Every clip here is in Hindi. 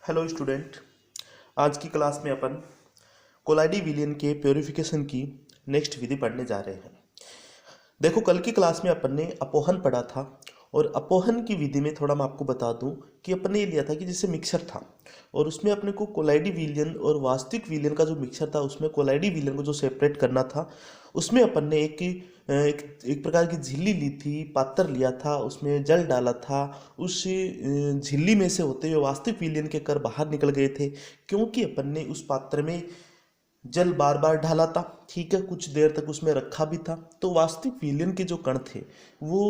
Hello student. आज की क्लास में अपन कोलाइडी विलयन के प्योरिफिकेशन की नेक्स्ट विधि पढ़ने जा रहे हैं। देखो, कल की क्लास में अपन ने अपोहन पढ़ा था और अपोहन की विधि में थोड़ा मैं आपको बता दूं कि अपन ने ये लिया था कि जैसे मिक्सर था और उसमें अपने को कोलाइडी विलयन और वास्तविक विलयन का जो मिक्सर था उसमें कोलाइडी विलयन को जो सेपरेट करना था, उसमें अपन ने एक प्रकार की झिल्ली ली थी, पात्र लिया था, उसमें जल डाला था। उस झिल्ली में से होते हुए वास्तविक विलयन के कण बाहर निकल गए थे, क्योंकि अपन ने उस पात्र में जल बार बार डाला था। ठीक है, कुछ देर तक उसमें रखा भी था। तो वास्तविक विलयन के जो कण थे वो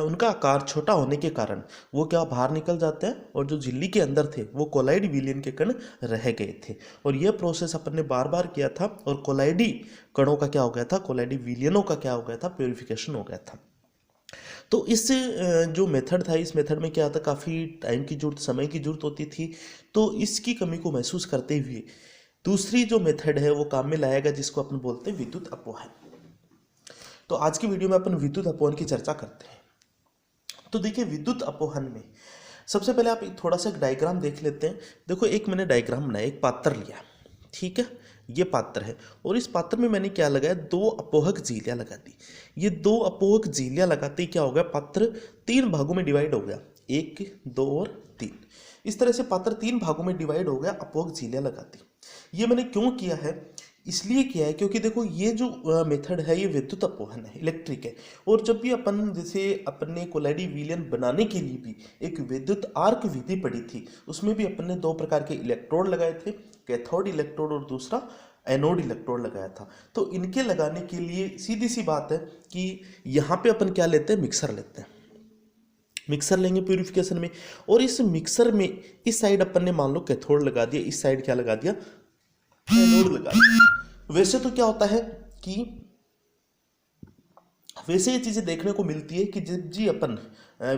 उनका आकार छोटा होने के कारण वो क्या बाहर निकल जाते हैं, और जो झिल्ली के अंदर थे वो कोलाइड विलयन के कण रह गए थे। और यह प्रोसेस अपन ने बार बार किया था और कोलाइडी कणों का क्या हो गया था, कोलाइडी विलयनों का क्या हो गया था, प्योरिफिकेशन हो गया था। तो इस जो मेथड था, इस मेथड में क्या था, काफ़ी टाइम की जरूरत, समय की जरूरत होती थी। तो इसकी कमी को महसूस करते हुए दूसरी जो मेथड है वो काम में लाएगा, जिसको अपन बोलते हैं विद्युत अपोहन। तो आज की वीडियो में अपन विद्युत अपोहन की चर्चा करते हैं। तो देखिए, विद्युत अपोहन में सबसे पहले आप थोड़ा सा एक डायग्राम देख लेते हैं। देखो, एक मैंने डायग्राम बनाया, एक पात्र लिया, ठीक है, ये पात्र है और इस पात्र में मैंने क्या लगाया, दो अपोहक झिल्लियां लगा दी। ये दो अपोहक झिल्लियां लगाते ही क्या हो गया, पात्र तीन भागों में डिवाइड हो गया, 1, 2 और 3। इस तरह से पात्र तीन भागों में डिवाइड हो गया, अपोहक झिल्लियां लगा दी। ये मैंने क्यों किया है, इसलिए किया है क्योंकि देखो, ये जो मेथड है ये विद्युत अपोहन है, इलेक्ट्रिक है। और जब भी अपन जैसे अपने कोलाइडी विलयन बनाने के लिए भी एक विद्युत आर्क विधि पढ़ी थी, उसमें भी अपन ने दो प्रकार के इलेक्ट्रोड लगाए थे, कैथोड इलेक्ट्रोड और दूसरा एनोड इलेक्ट्रोड लगाया था। तो इनके लगाने के लिए सीधी सी बात है कि यहाँ पे अपन क्या लेते हैं, मिक्सर लेते हैं। मिक्सर लेंगे प्यूरिफिकेशन में, और इस मिक्सर में इस साइड अपन ने मान लो कैथोड लगा दिया, इस साइड क्या लगा दिया, एनोड लगा दिया। वैसे तो क्या होता है कि वैसे ये चीज़ें देखने को मिलती है कि जब जी अपन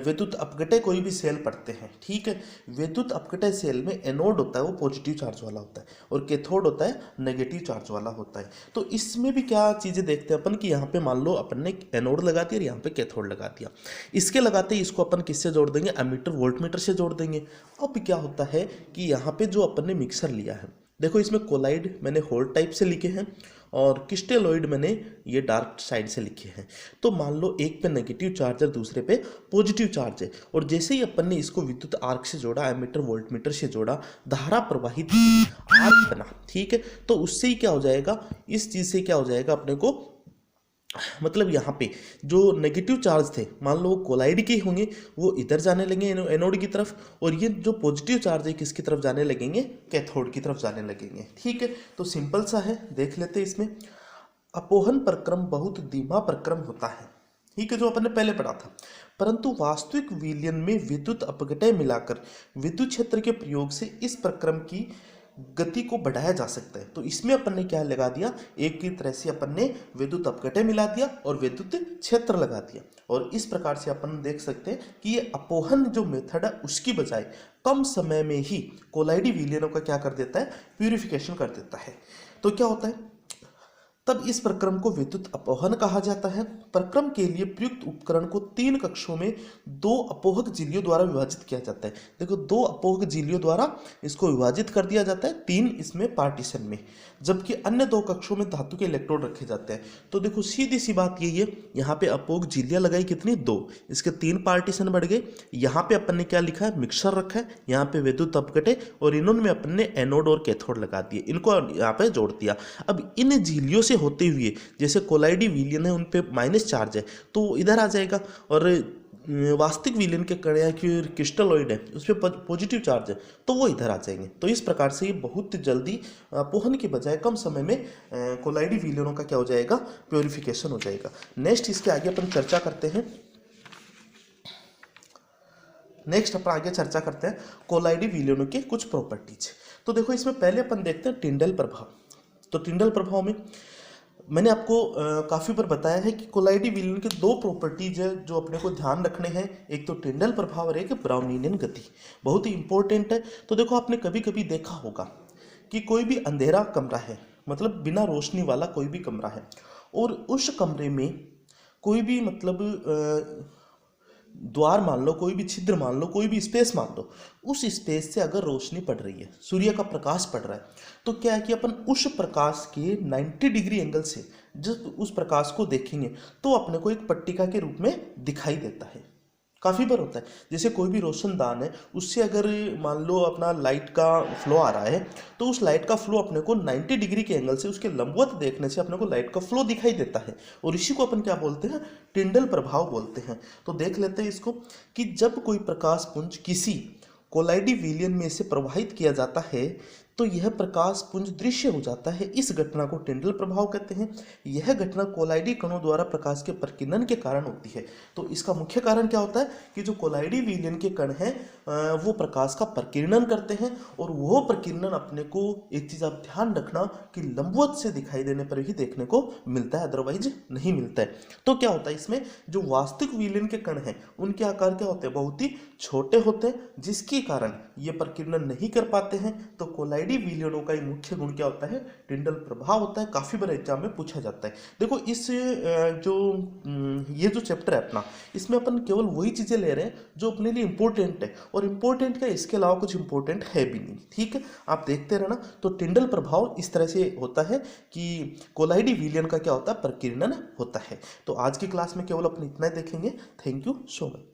विद्युत अपघटय कोई भी सेल पढ़ते हैं, ठीक है, विद्युत अपघटय सेल में एनोड होता है वो पॉजिटिव चार्ज वाला होता है और कैथोड होता है नेगेटिव चार्ज वाला होता है। तो इसमें भी क्या चीज़ें देखते हैं अपन कि यहाँ पे मान लो अपन ने एनोड लगा दिया और यहाँ पे कैथोड लगा दिया। इसके लगाते ही इसको अपन किससे जोड़ देंगे, एमीटर वोल्टमीटर से जोड़ देंगे। अब क्या होता है कि यहाँ पे जो अपन ने मिक्सर लिया है, देखो इसमें कोलाइड मैंने होल टाइप से लिखे हैं और क्रिस्टलोइड मैंने ये डार्क साइड से लिखे हैं। तो मान लो एक पे नेगेटिव चार्ज है, दूसरे पे पॉजिटिव चार्ज है, और जैसे ही अपन ने इसको विद्युत आर्क से जोड़ा, एमीटर वोल्टमीटर से जोड़ा, धारा प्रवाहित आर्क बना, ठीक है। तो उससे ही क्या हो जाएगा, इस चीज़ से क्या हो जाएगा अपने को, मतलब यहाँ पे जो नेगेटिव चार्ज थे मान लो कोलाइड के होंगे, वो इधर जाने लगेंगे एनोड की तरफ, और ये जो पॉजिटिव चार्ज है किसकी तरफ जाने लगेंगे, कैथोड की तरफ जाने लगेंगे। ठीक है, तो सिंपल सा है, देख लेते हैं इसमें। अपोहन प्रक्रम बहुत धीमा प्रक्रम होता है, ठीक है, जो अपन ने पहले पढ़ा था, परंतु वास्तविक विलयन में विद्युत अपघटय मिलाकर विद्युत क्षेत्र के प्रयोग से इस प्रक्रम की गति को बढ़ाया जा सकता है। तो इसमें अपन ने क्या लगा दिया, एक की तरह से अपन ने विद्युत अपघटय मिला दिया और विद्युत क्षेत्र लगा दिया, और इस प्रकार से अपन देख सकते हैं कि ये अपोहन जो मेथड है उसकी बजाय कम समय में ही कोलाइडी विलयनों का क्या कर देता है, प्यूरिफिकेशन कर देता है। तो क्या होता है, तब इस प्रक्रम को विद्युत अपोहन कहा जाता है। प्रक्रम के लिए प्रयुक्त उपकरण को तीन कक्षों में दो अपोहक झिल्लियों द्वारा विभाजित किया जाता है। देखो, दो अपोहक झिल्लियों द्वारा इसको विभाजित कर दिया जाता है, तीन इसमें पार्टीशन में, जबकि अन्य दो कक्षों में धातु के इलेक्ट्रोड रखे जाते हैं। तो देखो, सीधी सी बात यही है, यहाँ पे अपोहक झिल्लियां लगाई कितनी, दो, इसके तीन पार्टीशन बढ़ गए। यहाँ पे अपन ने क्या लिखा है, मिक्सर रखा है, यहाँ पे विद्युत अपघटय, और इन्होंने अपन ने एनोड और कैथोड लगा दिए, इनको यहाँ पे जोड़ दिया। अब इन झिल्लियों से होते हुए जैसे कोलाइडी विलयन है उन पे माइनस चार्ज है तो इधर आ जाएगा, और वास्तविक विलयन के कण या फिर क्रिस्टलोइड है उस पर पॉजिटिव चार्ज है तो वो इधर आ जाएंगे। तो इस प्रकार से ये बहुत जल्दी अपोहन की बजाय कम समय में कोलाइडी विलयनों का क्या हो जाएगा, प्योरिफिकेशन हो जाएगा। नेक्स्ट इसके आगे अपन चर्चा करते हैं। नेक्स्ट अपन आगे चर्चा करते हैं कोलाइडी विलयनों के कुछ प्रॉपर्टीज। तो देखो, इसमें पहले अपन देखते हैं टिंडल प्रभाव। तो टिंडल प्रभाव में मैंने आपको काफ़ी बार बताया है कि कोलाइडी विलयन के दो प्रॉपर्टीज है जो अपने को ध्यान रखने हैं, एक तो टिंडल प्रभाव और एक ब्राउनियन गति, बहुत ही इंपॉर्टेंट है। तो देखो, आपने कभी कभी देखा होगा कि कोई भी अंधेरा कमरा है, मतलब बिना रोशनी वाला कोई भी कमरा है, और उस कमरे में कोई भी मतलब द्वार मान लो, कोई भी छिद्र मान लो, कोई भी स्पेस मान लो, उस स्पेस से अगर रोशनी पड़ रही है, सूर्य का प्रकाश पड़ रहा है, तो क्या है कि अपन उस प्रकाश के 90 डिग्री एंगल से जब उस प्रकाश को देखेंगे तो अपने को एक पट्टिका के रूप में दिखाई देता है। काफ़ी बार होता है, जैसे कोई भी रोशनदान है, उससे अगर मान लो अपना लाइट का फ्लो आ रहा है, तो उस लाइट का फ्लो अपने को 90 डिग्री के एंगल से उसके लंबवत देखने से अपने को लाइट का फ्लो दिखाई देता है, और इसी को अपन क्या बोलते हैं, टिंडल प्रभाव बोलते हैं। तो देख लेते हैं इसको कि जब कोई प्रकाश पुंज किसी कोलाइडी विलयन में से प्रवाहित किया जाता है तो यह प्रकाश पुंज दृश्य हो जाता है। इस घटना को टिंडल प्रभाव कहते हैं। यह घटना कोलाइडी कणों द्वारा प्रकाश के प्रकीर्णन के कारण होती है। तो इसका मुख्य कारण क्या होता है कि जो कोलाइडी विलयन के कण हैं वो प्रकाश का प्रकीर्णन करते हैं, और वो प्रकीर्णन अपने को, एक चीज़ आप ध्यान रखना कि लंबवत से दिखाई देने पर ही देखने को मिलता है, अदरवाइज नहीं मिलता है। तो क्या होता है इसमें, जो वास्तविक विलयन के कण हैं उनके आकार क्या होते हैं, बहुत ही छोटे होते हैं, जिसके कारण ये प्रकीर्णन नहीं कर पाते हैं। तो कोलाइडी विलयनों का मुख्य गुण क्या होता है, टिंडल प्रभाव होता है। काफी बार एग्जाम में पूछा जाता है। देखो इस ये जो चैप्टर है अपना, इसमें अपन केवल वही चीजें ले रहे हैं जो अपने लिए इंपॉर्टेंट है, और इंपॉर्टेंट क्या, इसके अलावा कुछ इंपॉर्टेंट है भी नहीं। ठीक है, आप देखते रहना। तो टिंडल प्रभाव इस तरह से होता है कि कोलाइडी विलयन का क्या होता है, प्रकीर्णन होता है। तो आज की क्लास में केवल अपन इतना ही देखेंगे। Thank you so much.